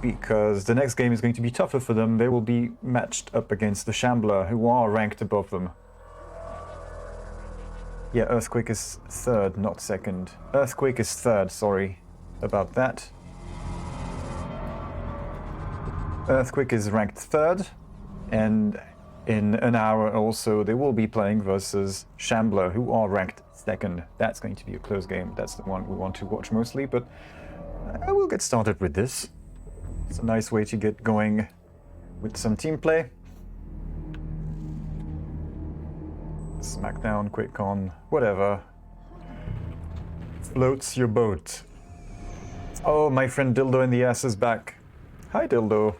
because the next game is going to be tougher for them. They will be matched up against the Shambler, who are ranked above them. Yeah, EarthQuake is third, not second. EarthQuake is third, sorry about that. EarthQuake is ranked third, and in an hour also they will be playing versus Shambler, who are ranked second. That's going to be a close game. That's the one we want to watch mostly, but I will get started with this. It's a nice way to get going with some team play. Smackdown, QuakeCon, whatever. Floats your boat. Oh, my friend Dildo in the ass is back. Hi, Dildo.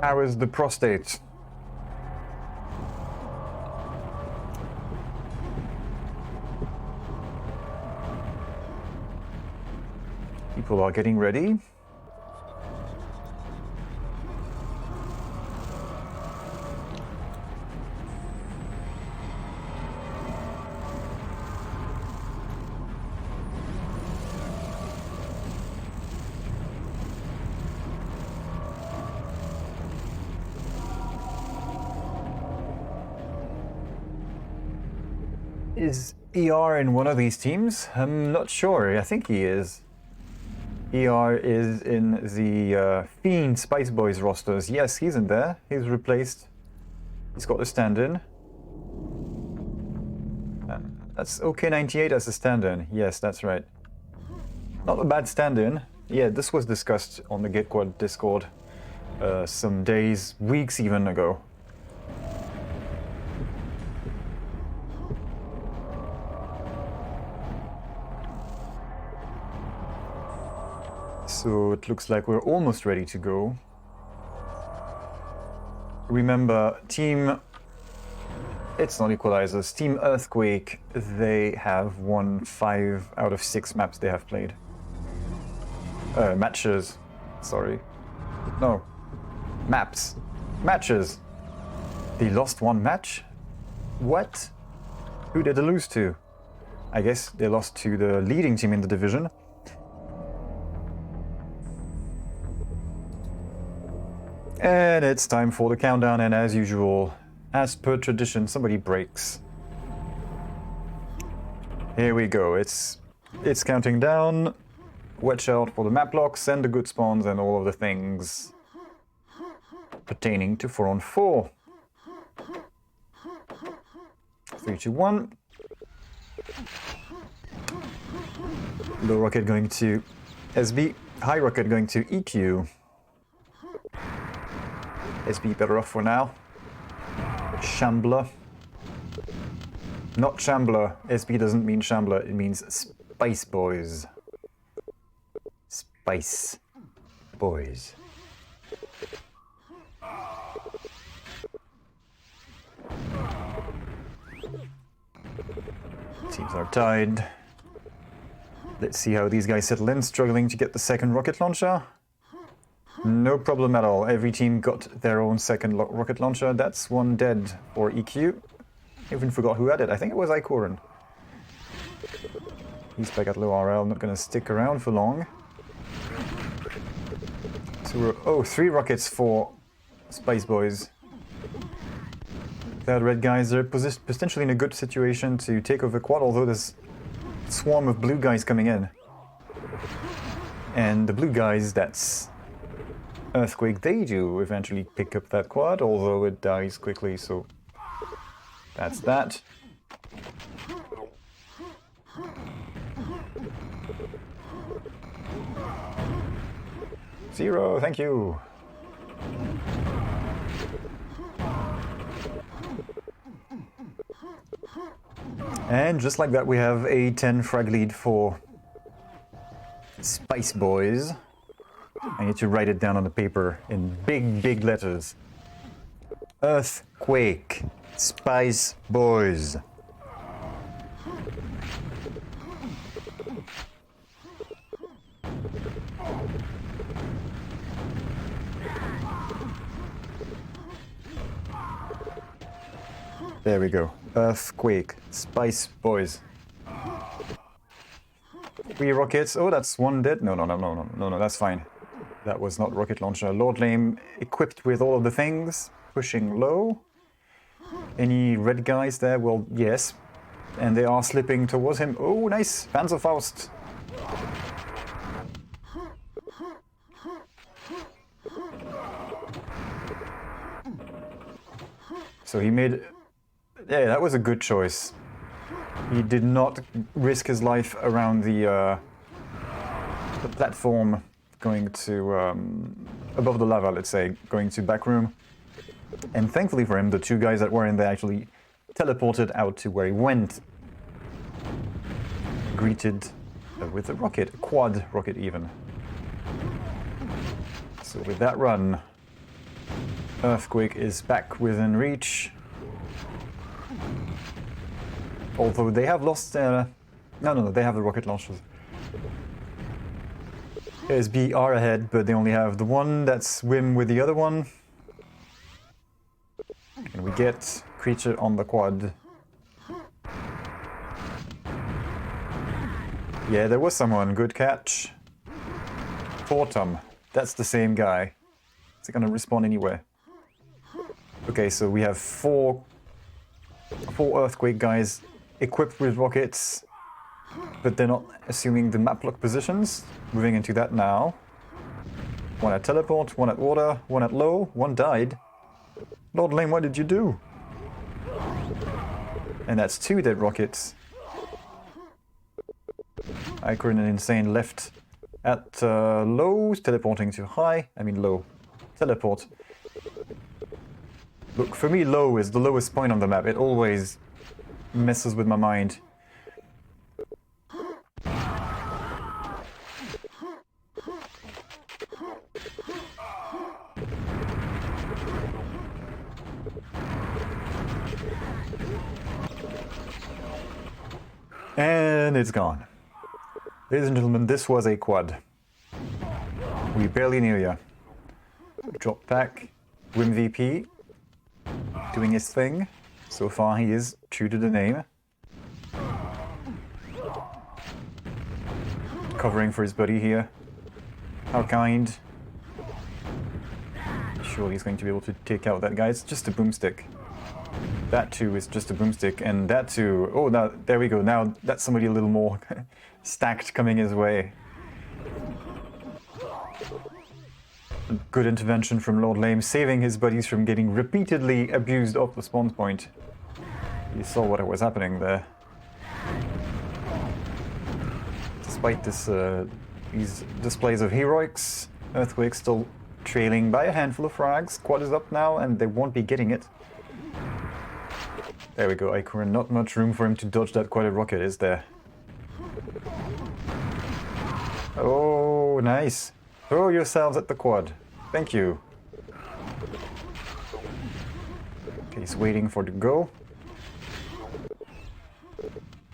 How is the prostate? People are getting ready. Is ER in one of these teams? I'm not sure. I think he is. ER is in the Fiend Spice Boys rosters. Yes, he's in there. He's replaced. He's got a stand-in. That's OK98 as a stand-in. Yes, that's right. Not a bad stand-in. Yeah, this was discussed on the GetQuad Discord some days, weeks even ago. So it looks like we're almost ready to go. Remember, it's not Equalizers, Team EarthQuake, they have won 5 out of 6 maps they have played. Matches, sorry. No, maps. Matches. They lost 1 match? What? Who did they lose to? I guess they lost to the leading team in the division. And it's time for the countdown, and as usual, as per tradition, somebody breaks. Here we go, it's counting down. Watch out for the map locks and the good spawns and all of the things pertaining to 4-on-4. 3, 2, 1. Low rocket going to SB, high rocket going to EQ. SB better off for now. Shambler. Not Shambler. SB doesn't mean Shambler, it means Spice Boys. Spice Boys. Teams are tied. Let's see how these guys settle in, struggling to get the second rocket launcher. No problem at all. Every team got their own second rocket launcher. That's 1 dead for EQ. I even forgot who had it. I think it was Eikooren. He's back at low RL. Not going to stick around for long. So we're, 3 rockets for Spice Boys. That red guys are potentially in a good situation to take over quad, although there's a swarm of blue guys coming in. And the blue guys, that's EarthQuake, they do eventually pick up that quad, although it dies quickly, so that's that. Zero, thank you. And just like that, we have a 10 frag lead for Spice Boys. I need to write it down on the paper in big, big letters. EarthQuake, Spice Boys. There we go. EarthQuake. Spice Boys. 3 rockets. Oh, that's 1 dead. No, that's fine. That was not rocket launcher. LordLame equipped with all of the things. Pushing low. Any red guys there? Well, yes. And they are slipping towards him. Oh, nice! Panzerfaust! So he made... Yeah, that was a good choice. He did not risk his life around the platform going to... above the lava, let's say, going to back room. And thankfully for him, the 2 guys that were in there actually teleported out to where he went. Greeted with a rocket, a quad rocket even. So with that run, EarthQuake is back within reach. Although they have lost their... No, they have the rocket launchers. SB are ahead, but they only have the one that's Wim with the other one. And we get creature on the quad. Yeah, there was someone. Good catch. Fortum. That's the same guy. Is it gonna respawn anywhere? Okay, so we have four EarthQuake guys equipped with rockets, but they're not assuming the map lock positions. Moving into that now. 1 at teleport, 1 at water, 1 at low, 1 died. LordLame, what did you do? And that's 2 dead rockets. Eikooren and Insane left at low, teleporting to high. I mean low. Teleport. Look, for me low is the lowest point on the map. It always messes with my mind. And it's gone. Ladies and gentlemen, this was a quad. We barely knew ya. Drop back. Wim VP doing his thing. So far he is true to the name. Covering for his buddy here. How kind. Surely he's going to be able to take out that guy. It's just a boomstick. That too is just a boomstick, and that too... Oh, now, there we go. Now that's somebody a little more stacked coming his way. Good intervention from LordLame, saving his buddies from getting repeatedly abused off the spawn point. You saw what was happening there. Despite this, these displays of heroics, EarthQuake still trailing by a handful of frags. Quad is up now, and they won't be getting it. There we go, Eikooren. Not much room for him to dodge that quad rocket, is there? Oh, nice. Throw yourselves at the quad. Thank you. Okay, he's waiting for it to go.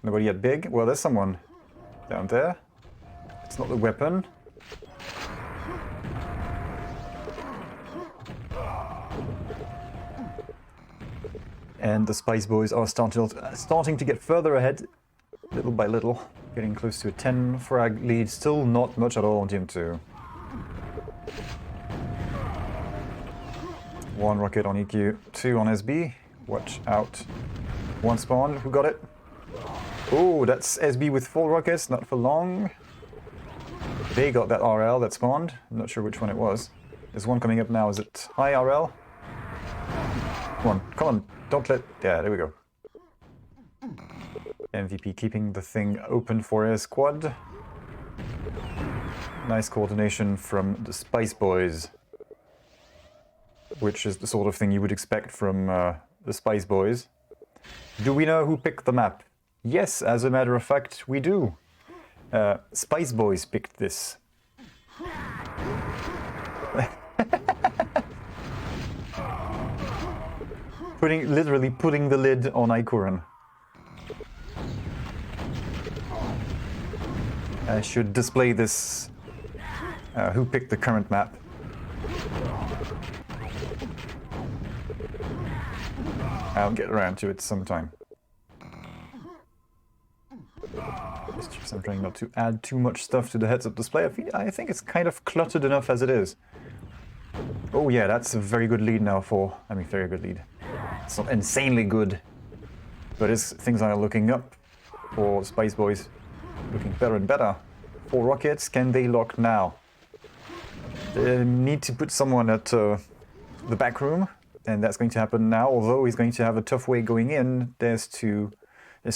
Nobody yet big? Well, there's someone down there. It's not the weapon. And the Spice Boys are starting to get further ahead, little by little. Getting close to a 10 frag lead. Still not much at all on Team 2. 1 rocket on EQ, 2 on SB. Watch out. 1 spawn. Who got it? Oh, that's SB with 4 rockets. Not for long. They got that RL that spawned. I'm not sure which one it was. There's one coming up now. Is it high RL? Come on. Don't let... Yeah, there we go. MVP keeping the thing open for his quad. Nice coordination from the Spice Boys. Which is the sort of thing you would expect from the Spice Boys. Do we know who picked the map? Yes, as a matter of fact, we do. Spice Boys picked this. Literally putting the lid on Eikooren. I should display this, who picked the current map. I'll get around to it sometime. I'm trying not to add too much stuff to the heads-up display. I think it's kind of cluttered enough as it is. Oh yeah, that's a very good lead now for... I mean, very good lead. It's not insanely good, but things are looking up for Spice Boys. Looking better and better. 4 rockets, can they lock now? They need to put someone at the back room, and that's going to happen now, although he's going to have a tough way going in. There's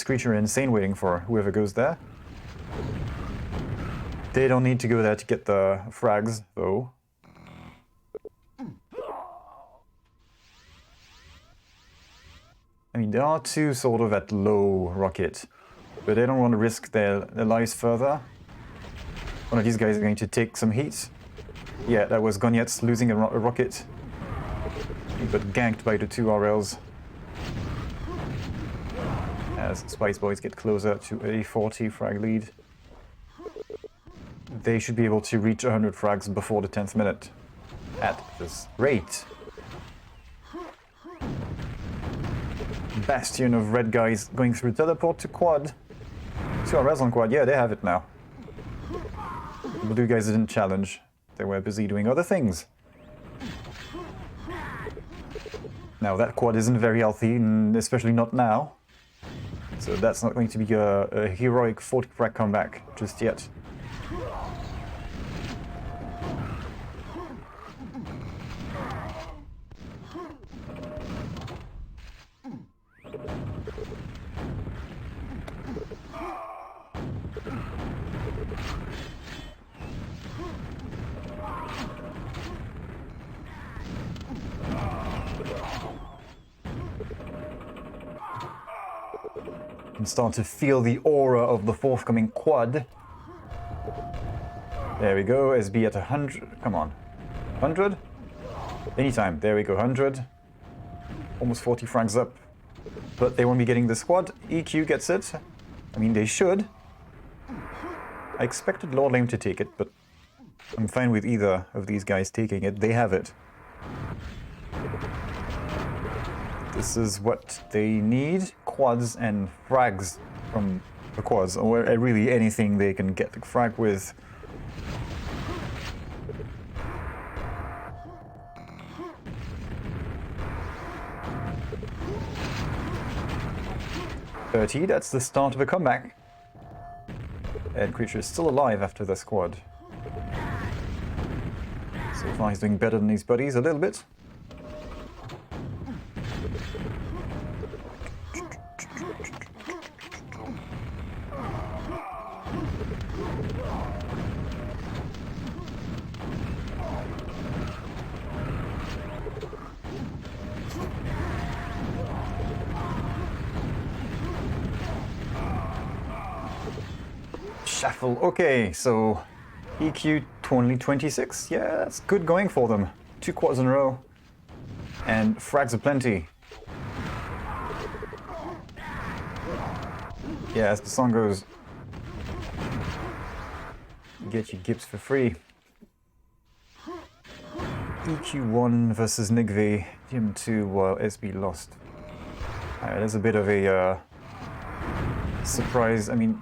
Creature Insane waiting for whoever goes there. They don't need to go there to get the frags, though. I mean, there are 2 sort of at low rocket, but they don't want to risk their lives further. One of these guys is going to take some heat. Yeah, that was Goniec losing a rocket. He got ganked by the 2 RLs. As Spice Boys get closer to a 40 frag lead. They should be able to reach 100 frags before the 10th minute. At this rate. Bastion of red guys going through teleport to quad. 2 RLs on quad, yeah, they have it now. The blue guys didn't challenge. They were busy doing other things. Now that quad isn't very healthy, and especially not now. So that's not going to be a heroic 40 frag comeback just yet. Can start to feel the aura of the forthcoming quad. There we go, SB at 100. Come on. 100? Anytime. There we go, 100. Almost 40 frags up. But they won't be getting the squad. EQ gets it. I mean, they should. I expected LordLame to take it, but I'm fine with either of these guys taking it. They have it. This is what they need. Quads and frags from the quads, or really anything they can get the frag with. .30, that's the start of a comeback. And Creature is still alive after the squad. So far he's doing better than his buddies a little bit. Shuffle. Okay, so EQ 2026. Yeah, that's good going for them. 2 quads in a row. And frags aplenty. Yeah, as the song goes, you get your gips for free. EQ1 versus Nigve, TDM2 while SB lost. There's a bit of a surprise. I mean,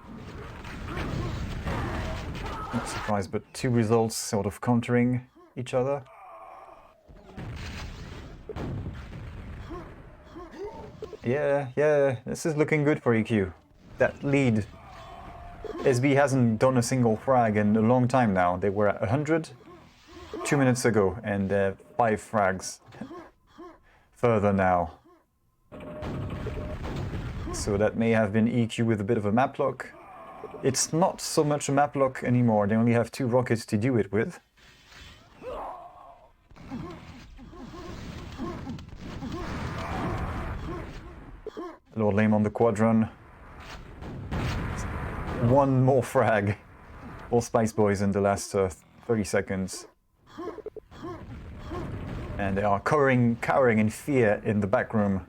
not surprise, but 2 results sort of countering each other. Yeah, this is looking good for EQ. That lead. SB hasn't done a single frag in a long time now. They were at 100 2 minutes ago, and they're 5 frags further now. So that may have been EQ with a bit of a map lock. It's not so much a map lock anymore. They only have 2 rockets to do it with. LordLame on the quadrun. 1 more frag. All Spice Boys in the last 30 seconds. And they are cowering in fear in the back room.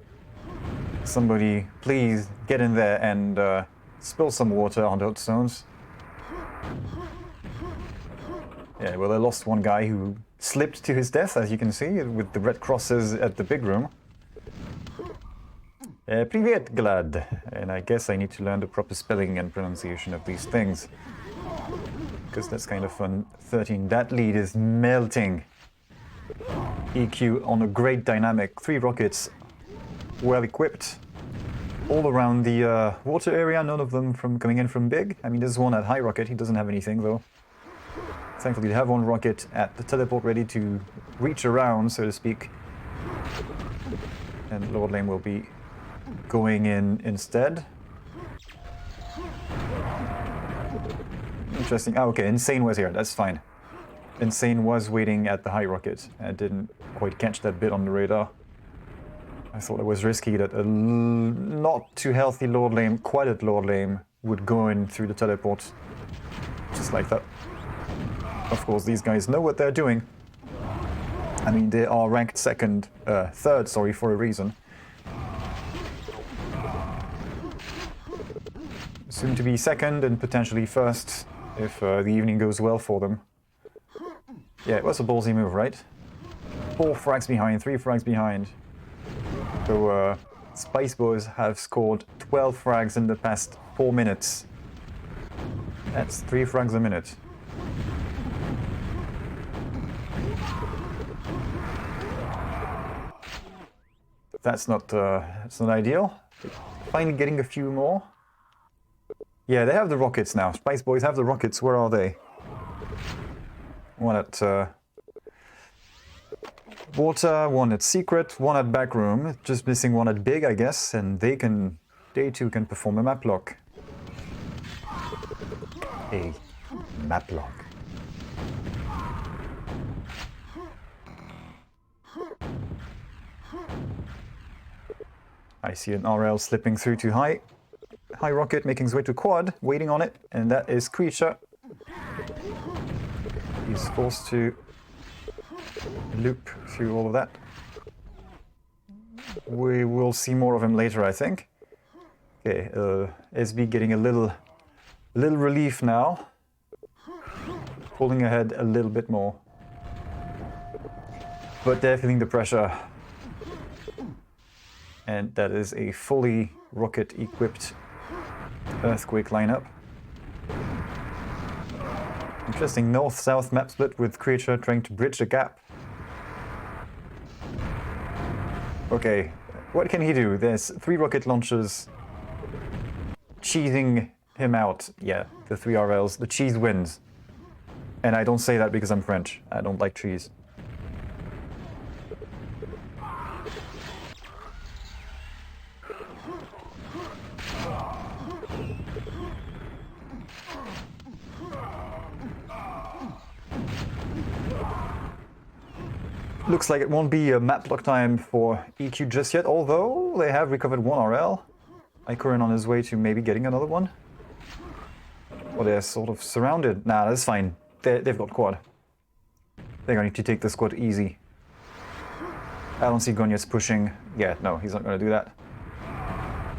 Somebody, please get in there and spill some water on those zones. Yeah, well, they lost one guy who slipped to his death, as you can see, with the red crosses at the big room. Привет, Glad. And I guess I need to learn the proper spelling and pronunciation of these things. Because that's kind of fun. 13, that lead is melting. EQ on a great dynamic. 3 rockets, well equipped. All around the water area, none of them from coming in from big. I mean, there's one at high rocket, he doesn't have anything though. Thankfully, they have one rocket at the teleport ready to reach around, so to speak. And LordLame will be going in instead. Interesting. Oh, okay, Insane was here, that's fine. Insane was waiting at the high rocket. I didn't quite catch that bit on the radar. I thought it was risky that a not too healthy LordLame, quiet LordLame, would go in through the teleport. Just like that. Of course, these guys know what they're doing. I mean, they are ranked third, sorry, for a reason. Soon to be second and potentially first, if the evening goes well for them. Yeah, it was a ballsy move, right? 4 frags behind, 3 frags behind. So, Spice Boys have scored 12 frags in the past 4 minutes. That's 3 frags a minute. That's not ideal. Finally getting a few more. Yeah, they have the rockets now. Spice Boys have the rockets. Where are they? One at water, one at secret, one at back room. Just missing one at big, I guess. And they too can perform a map lock. A map lock. I see an RL slipping through to high. High rocket making his way to quad, waiting on it, and that is Creature. He's forced to loop through all of that. We will see more of him later, I think. Okay, SB getting a little relief now. Pulling ahead a little bit more. But they're feeling the pressure. And that is a fully rocket-equipped EarthQuake lineup. Interesting north-south map split with Creature trying to bridge the gap. Okay, what can he do? There's 3 rocket launchers cheesing him out. Yeah, the 3 RLs. The cheese wins. And I don't say that because I'm French. I don't like cheese. Looks like it won't be a map lock time for EQ just yet, although they have recovered 1 RL. Eikooren on his way to maybe getting another one. Or they're sort of surrounded. Nah, that's fine. They've got quad. They're going to take this quad easy. I don't see Goniec pushing. Yeah, no, he's not going to do that.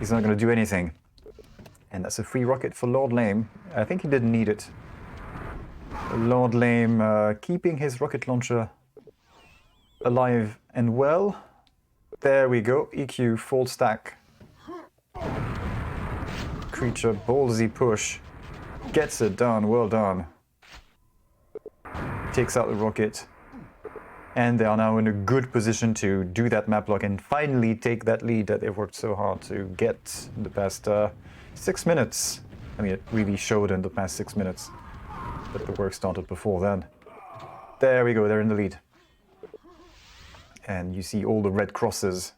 He's not going to do anything. And that's a free rocket for LordLame. I think he didn't need it. LordLame keeping his rocket launcher alive and well. There we go. EQ full stack. Creature ballsy push. Gets it done. Well done. Takes out the rocket. And they are now in a good position to do that map lock and finally take that lead that they've worked so hard to get in the past 6 minutes. I mean, it really showed in the past 6 minutes. But the work started before then. There we go. They're in the lead. And you see all the red crosses.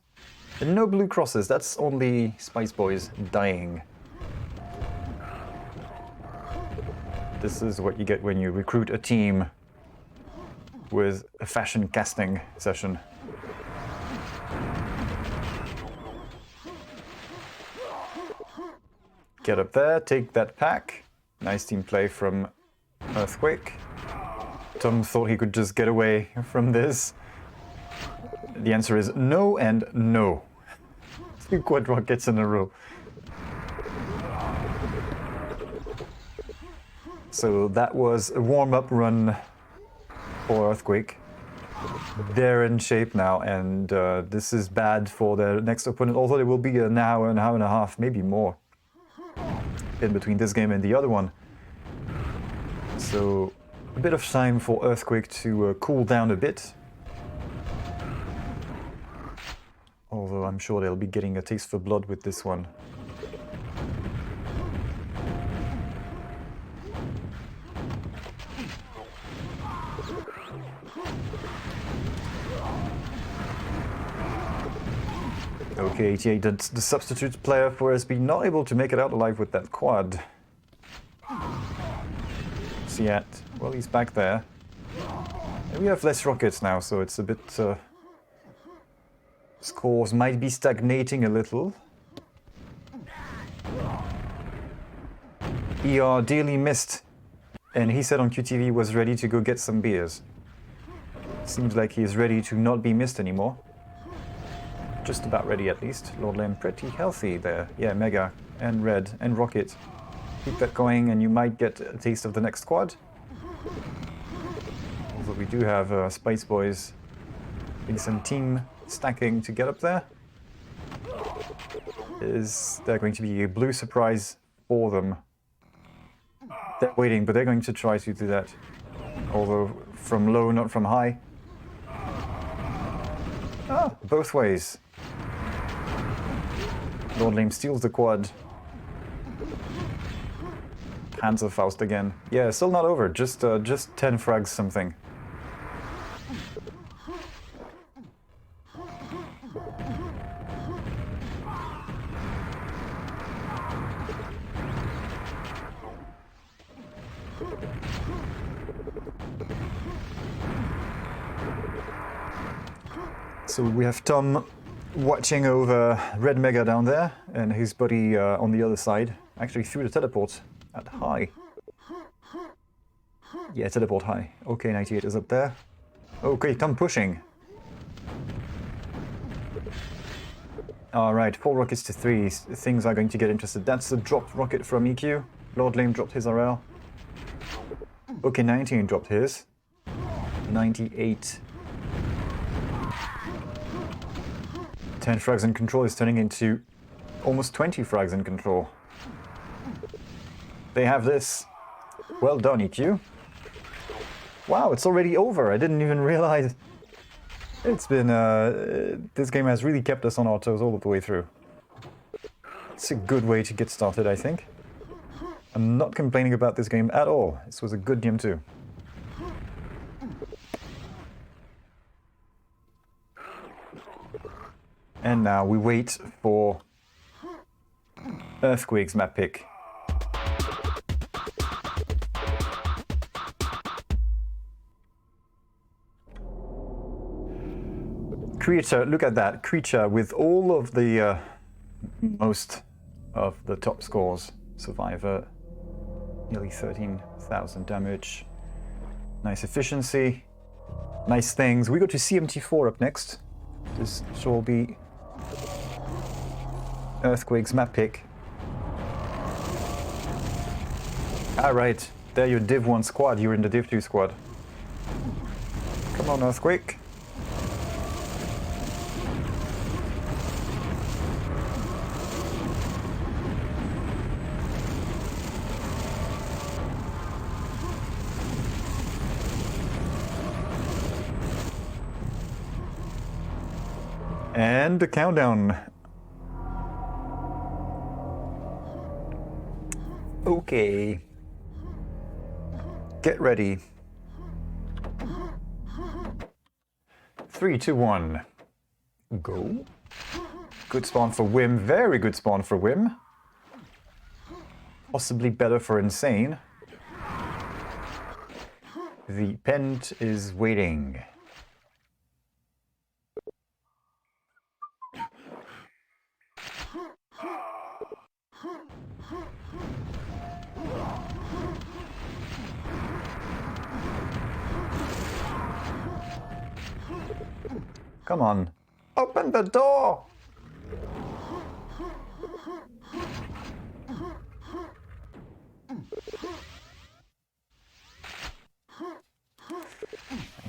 And no blue crosses, that's only Spice Boys dying. This is what you get when you recruit a team with a fashion casting session. Get up there, take that pack. Nice team play from EarthQuake. Tom thought he could just get away from this. The answer is no and no. 2 quad rockets in a row. So that was a warm-up run for EarthQuake. They're in shape now, and this is bad for their next opponent, although there will be an hour and a half, maybe more, in between this game and the other one. So a bit of time for EarthQuake to cool down a bit. Although I'm sure they'll be getting a taste for blood with this one. Okay, 88, the substitute player for SB, not able to make it out alive with that quad. Siat, well, he's back there. And we have less rockets now, so it's a bit... scores might be stagnating a little. ER dearly missed, and he said on QTV was ready to go get some beers. Seems like he is ready to not be missed anymore. Just about ready, at least. LordLame pretty healthy there. Yeah, Mega and Red and Rocket. Keep that going and you might get a taste of the next squad. Although we do have Spice Boys doing some team stacking to get up there. Is there going to be a blue surprise for them? They're waiting, but they're going to try to do that. Although from low, not from high. Ah, both ways. LordLame steals the quad. Panzerfaust again. Yeah, still not over. Just 10 frags something. So we have Tom watching over Red Mega down there, and his buddy on the other side, actually through the teleport at high. Yeah, teleport high. Okay, 98 is up there. Okay, Tom pushing. Alright, 4 rockets to 3. Things are going to get interested. That's a dropped rocket from EQ. LordLame dropped his RL. Okay, 19 dropped his. 98. 10 frags in control is turning into almost 20 frags in control. They have this. Well done, EQ. Wow, it's already over. I didn't even realize. It's been... this game has really kept us on our toes all the way through. It's a good way to get started, I think. I'm not complaining about this game at all. This was a good game too. And now we wait for EarthQuake's map pick. Creature, look at that. Creature with all of the, most of the top scores. Survivor, nearly 13,000 damage. Nice efficiency. Nice things. We go to CMT4 up next. This shall be EarthQuake's map pick. Alright, there your Div 1 squad, you're in the Div 2 squad. Come on, EarthQuake. And the countdown. Okay. Get ready. 3, 2, 1. Go. Good spawn for Wim. Very good spawn for Wim. Possibly better for Insane. The Pent is waiting. Come on. Open the door!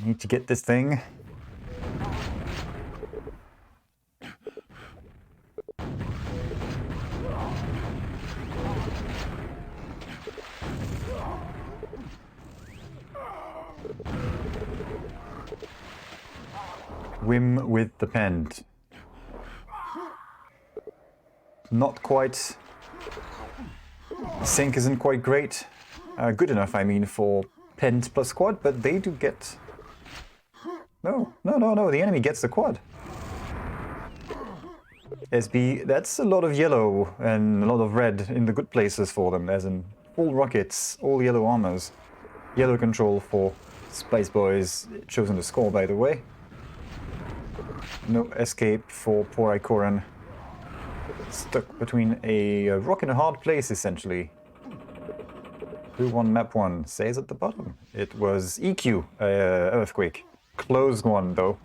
Need to get this thing. Wim with the pent. Not quite. Sync isn't quite great. Good enough, I mean, for pent plus quad, but they do get... No, the enemy gets the quad. SB, that's a lot of yellow and a lot of red in the good places for them, as in all rockets, all yellow armors. Yellow control for Spice Boys, chosen to score, by the way. No escape for poor Eikooren. Stuck between a rock and a hard place, essentially. Who won map 1? Says at the bottom. It was EQ, EarthQuake. Close one, though.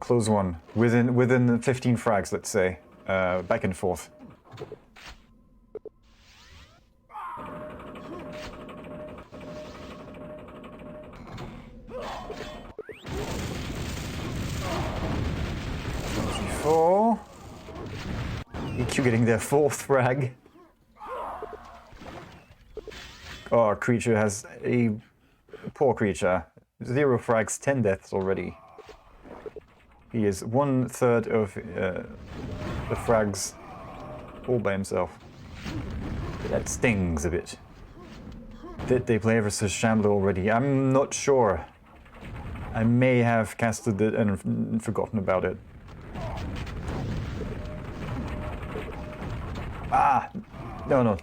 Close one. Within 15 frags, let's say. Back and forth. EQ getting their 4th frag. Oh, creature has a... Poor creature. 0 frags, 10 deaths already. He is 1/3 of the frags all by himself. That stings a bit. Did they play versus Shambler already? I'm not sure. I may have casted it and forgotten about it. Ah! No.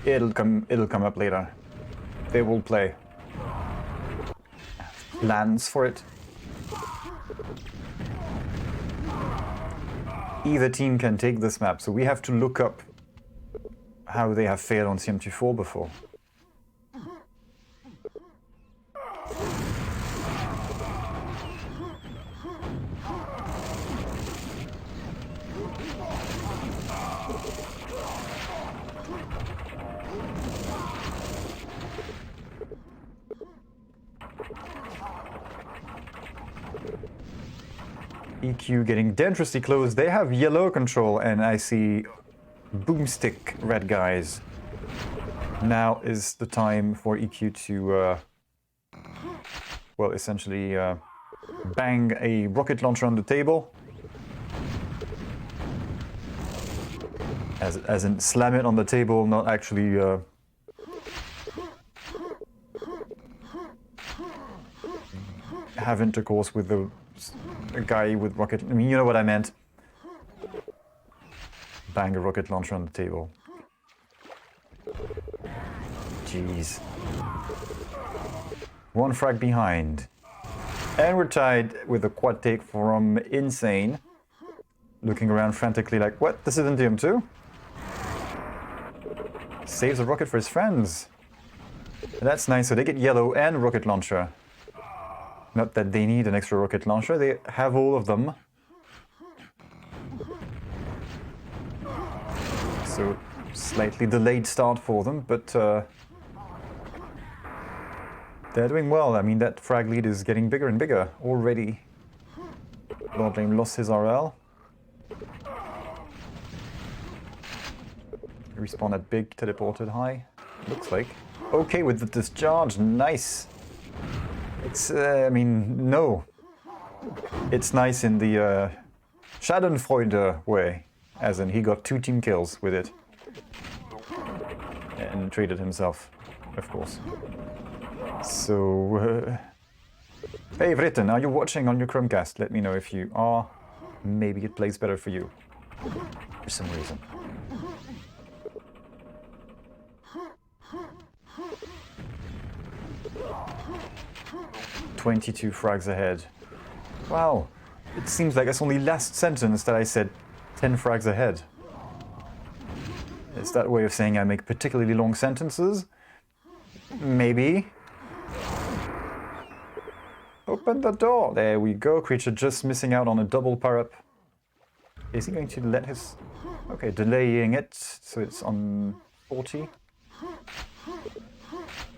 It'll come up later. They will play. Plans for it. Either team can take this map, so we have to look up how they have failed on CM24 before. EQ getting dangerously close. They have yellow control, and I see boomstick red guys. Now is the time for EQ to, well, essentially bang a rocket launcher on the table. As in slam it on the table, not actually have intercourse with a guy with rocket... I mean, you know what I meant. Bang a rocket launcher on the table. Jeez. 1 frag behind. And we're tied with a quad take from Insane. Looking around frantically like, what? This isn't TM2? Saves a rocket for his friends. That's nice, so they get yellow and rocket launcher. Not that they need an extra rocket launcher, they have all of them. So, slightly delayed start for them, but they're doing well. I mean, that frag lead is getting bigger and bigger already. LordLame lost his RL. Respawn at big, teleported high. Looks like. Okay with the discharge, nice. It's, I mean, no. It's nice in the Schadenfreude way. As in, he got 2 team kills with it. And traded himself, of course. So, hey Vritten, are you watching on your Chromecast? Let me know if you are. Maybe it plays better for you. For some reason. "22 frags ahead." Wow, it seems like it's only last sentence that I said 10 frags ahead. It's that way of saying I make particularly long sentences? Maybe. Open the door! There we go, creature just missing out on a double power-up. Is he going to let his Okay, delaying it, so it's on 40.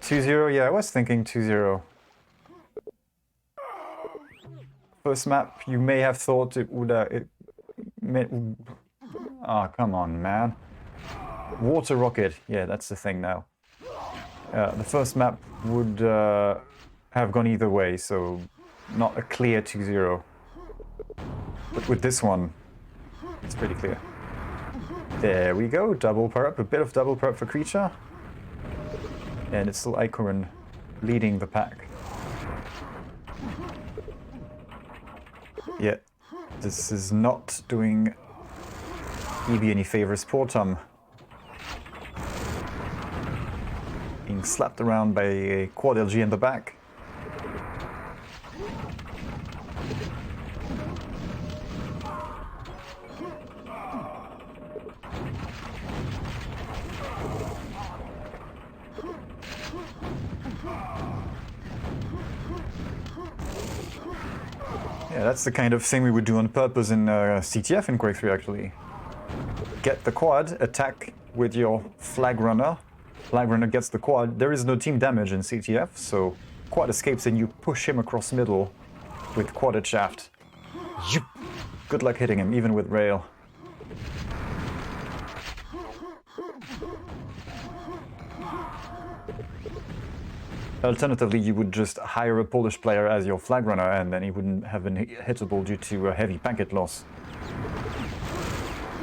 2-0, yeah, I was thinking 2-0. First map, you may have thought it would... come on, man. Water rocket, yeah, that's the thing now. The first map would have gone either way, so not a clear 2-0. But with this one, it's pretty clear. There we go, double power up, a bit of double power up for creature. And it's still Eikooren leading the pack. Yeah, this is not doing EB any favors. Poor Tom. Being slapped around by a quad LG in the back. Yeah, that's the kind of thing we would do on purpose in CTF in Quake 3 actually. Get the quad, attack with your flag runner. Flag runner gets the quad. There is no team damage in CTF, so quad escapes and you push him across middle with quadded shaft. Good luck hitting him, even with rail. Alternatively, you would just hire a Polish player as your flag runner and then he wouldn't have been hittable due to a heavy packet loss.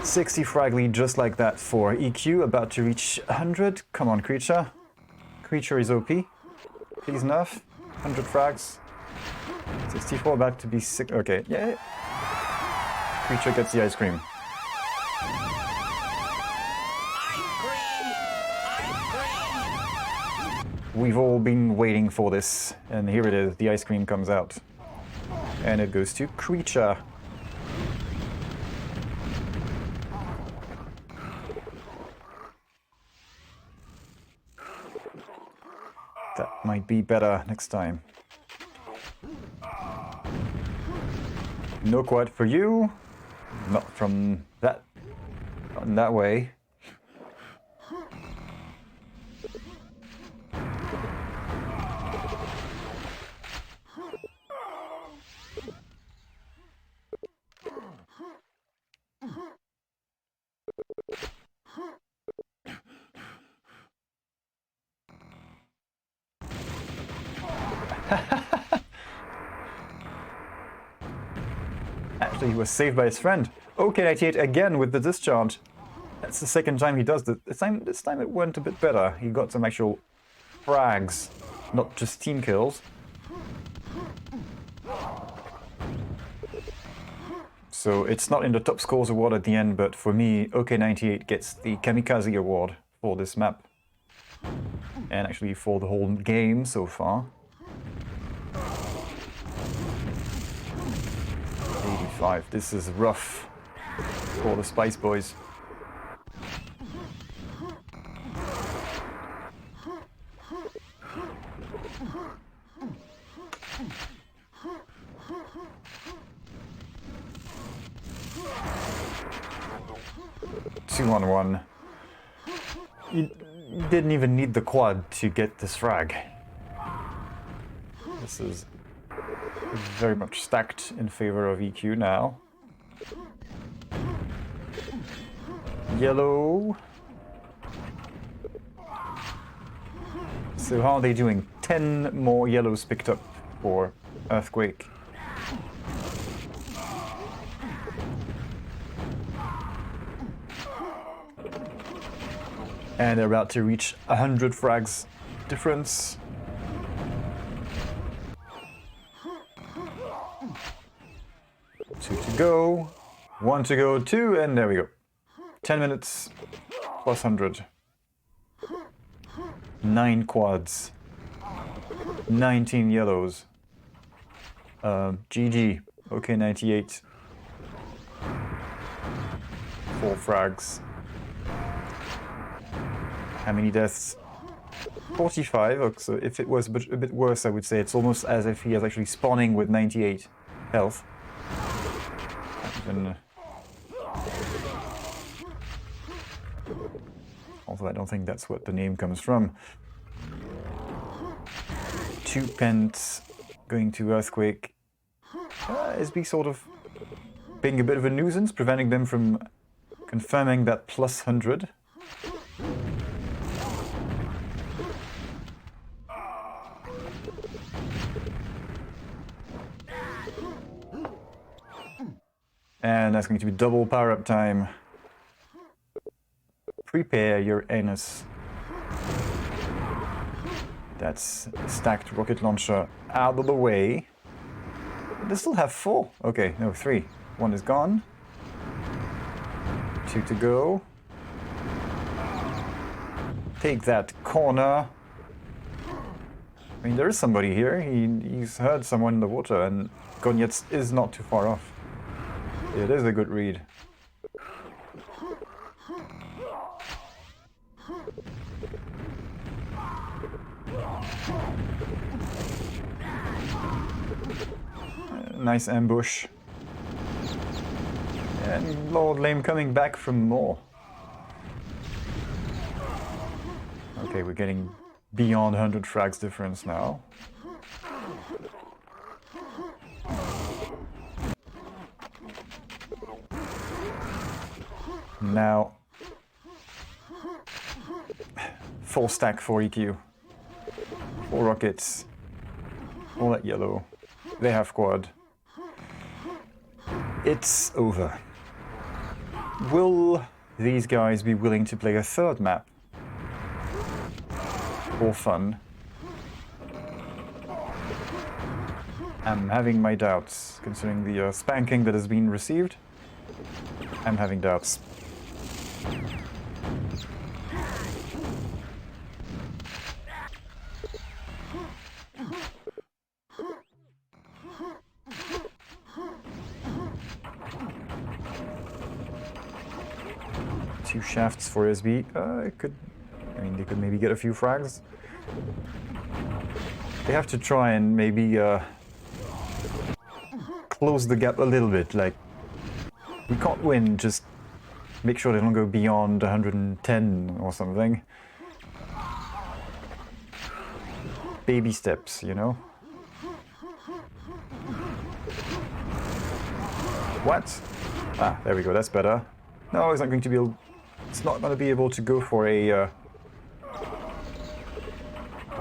60 frag lead just like that for EQ, about to reach 100. Come on, creature. Creature is OP. Please nerf. 100 frags. 64 about to be 6. Okay, yeah. Creature gets the ice cream. We've all been waiting for this, and here it is, the ice cream comes out. And it goes to creature. That might be better next time. No quad for you. Not from that, not in that way. Actually, he was saved by his friend. OK98 again with the discharge. That's the second time he does this. This time it went a bit better. He got some actual frags, not just team kills. So it's not in the top scores award at the end, but for me, OK98 gets the Kamikaze award for this map. And actually for the whole game so far. 85. This is rough for the Spice Boys. Two on one. You didn't even need the quad to get this frag. This is very much stacked in favor of EQ now. Yellow. So how are they doing? 10 more yellows picked up for EarthQuake. And they're about to reach 100 frags difference. Two to go, one to go, two, and there we go. 10 minutes plus 100. 9 quads. 19 yellows. GG. OK98. 4 frags. How many deaths? 45. So if it was a bit worse, I would say it's almost as if he is actually spawning with 98 health. Even Although I don't think that's what the name comes from. 2 pence going to EarthQuake. SB sort of being a bit of a nuisance, preventing them from confirming that plus 100. And that's going to be double power-up time. Prepare your anus. That's a stacked rocket launcher out of the way. They still have 4. Okay, no, 3. 1 is gone. 2 to go. Take that corner. I mean, there is somebody here. He's heard someone in the water, and Goniec is not too far off. It is a good read. Nice ambush. And LordLame coming back from more. Okay, we're getting beyond 100 frags difference now. Now, full stack for EQ. 4 rockets. All that yellow. They have quad. It's over. Will these guys be willing to play a third map? For fun? I'm having my doubts, considering the spanking that has been received. I'm having doubts. Two shafts for SB. They could maybe get a few frags. They have to try and maybe close the gap a little bit. Like, we can't win, just make sure they don't go beyond 110 or something. Baby steps, you know? What? Ah, there we go, that's better. No, it's not going to be able... It's not going to be able to go for a...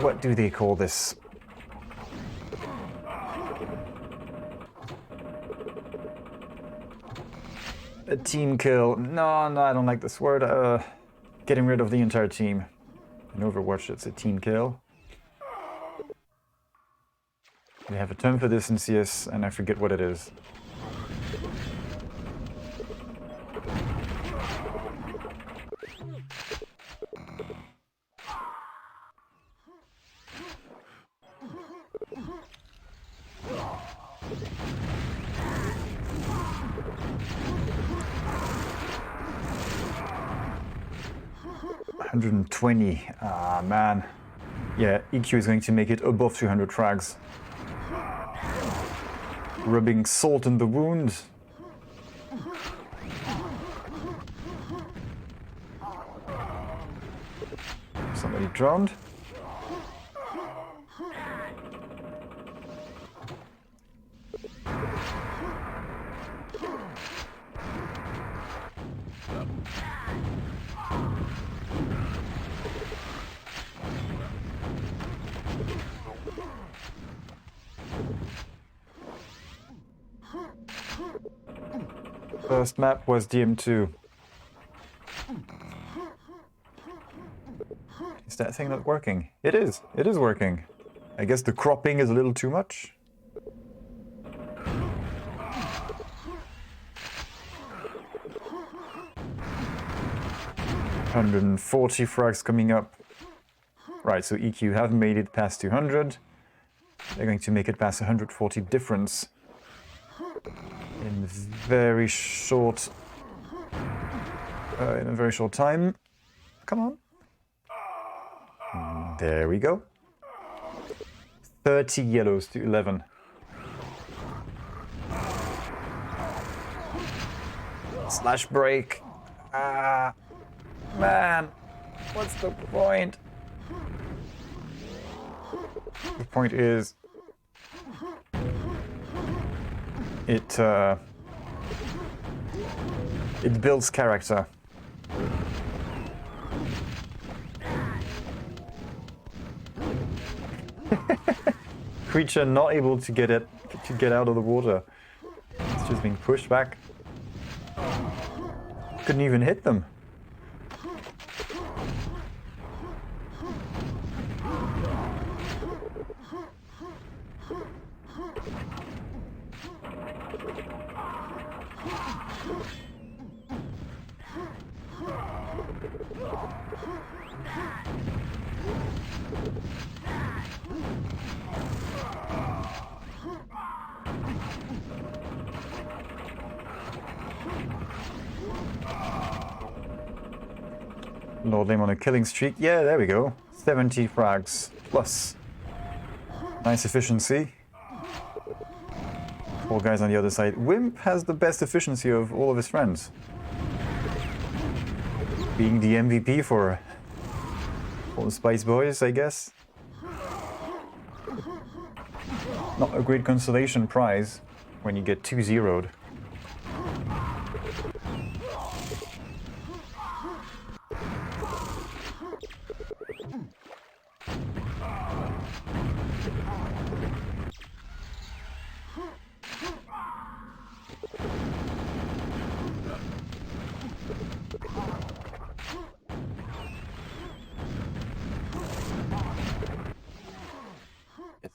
what do they call this? A team kill. No, I don't like this word. Getting rid of the entire team. In Overwatch, it's a team kill. They have a term for this in CS, and I forget what it is. $120. Ah, man. Yeah, EQ is going to make it above 200 frags. Rubbing salt in the wound. Somebody drowned. First map was DM2. Is that thing not working? It is. It is working. I guess the cropping is a little too much. $140 frags coming up. Right, so EQ haven't made it past 200. They're going to make it past 140 difference in a very short time. Come on. There we go. 30 yellows to 11. Slash break. Ah, man. What's the point? The point is, it builds character. Creature not able to get out of the water. It's just being pushed back. Couldn't even hit them. LordLame on a killing streak. Yeah, there we go. 70 frags plus. Nice efficiency. 4 guys on the other side. Wimp has the best efficiency of all of his friends. Being the MVP for the Spice Boys, I guess. Not a great consolation prize when you get 2-0'd.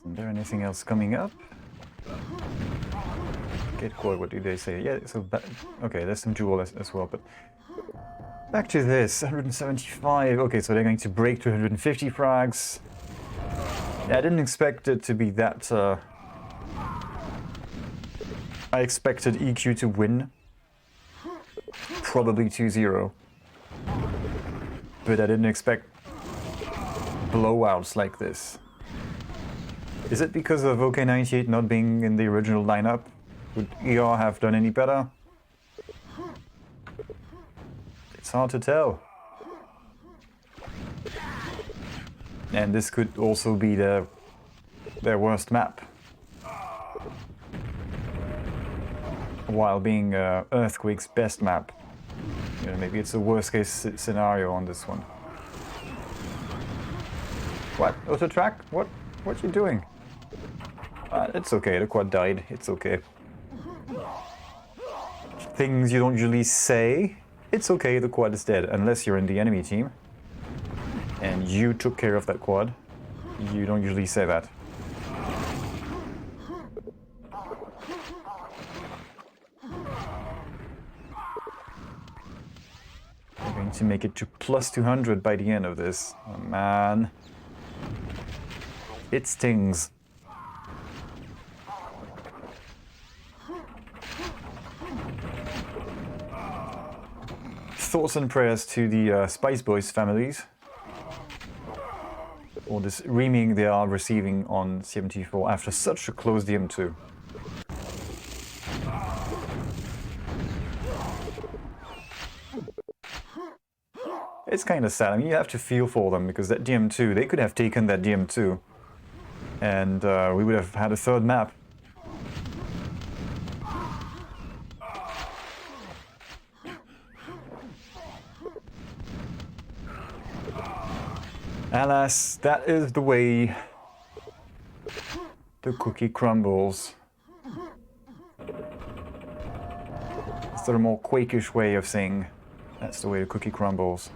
Isn't there anything else coming up? GetQuad, what do they say? Yeah, so okay, there's some jewel as well, but back to this, 175. Okay, so they're going to break to 150 frags. Yeah, I didn't expect it to be that. I expected EQ to win, probably 2-0, but I didn't expect blowouts like this. Is it because of OK98 not being in the original lineup? Would ER have done any better? It's hard to tell. And this could also be their worst map, while being EarthQuake's best map. You know, maybe it's a worst case scenario on this one. What? Auto track? What you doing? It's okay, the quad died. It's okay. Things you don't usually say. It's okay, the quad is dead. Unless you're in the enemy team and you took care of that quad. You don't usually say that. I'm going to make it to plus 200 by the end of this. Oh man. It stings. Thoughts and prayers to the Spice Boys families. Or this reaming they are receiving on 74 after such a close DM2. It's kind of sad. I mean, you have to feel for them because that DM2, they could have taken that DM2 and we would have had a third map. Alas, that is the way the cookie crumbles. It's the more Quake-ish way of saying that's the way the cookie crumbles.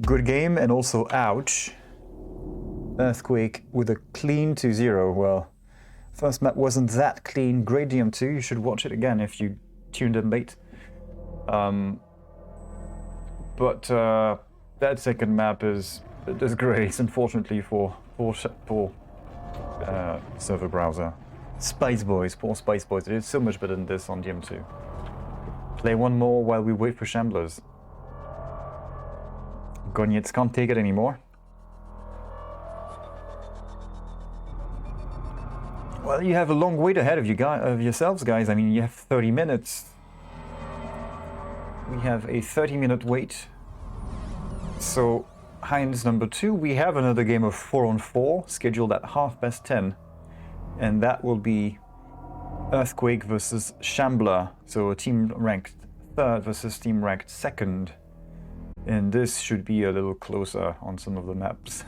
Good game, and also ouch. EarthQuake with a clean 2-0. Well, first map wasn't that clean. Great DM2, you should watch it again if you tuned in late. But that second map is disgrace, unfortunately, for server browser. Spice Boys, poor Spice Boys. It is so much better than this on DM2. Play one more while we wait for Shamblers. Goniec can't take it anymore. Well, you have a long wait ahead of yourselves, guys. I mean, you have 30 minutes. We have a 30-minute wait. So, Heinz number 2, we have another game of 4-on-4 scheduled at 10:30. And that will be EarthQuake versus Shambler. So, a team ranked 3rd versus team ranked 2nd. And this should be a little closer on some of the maps.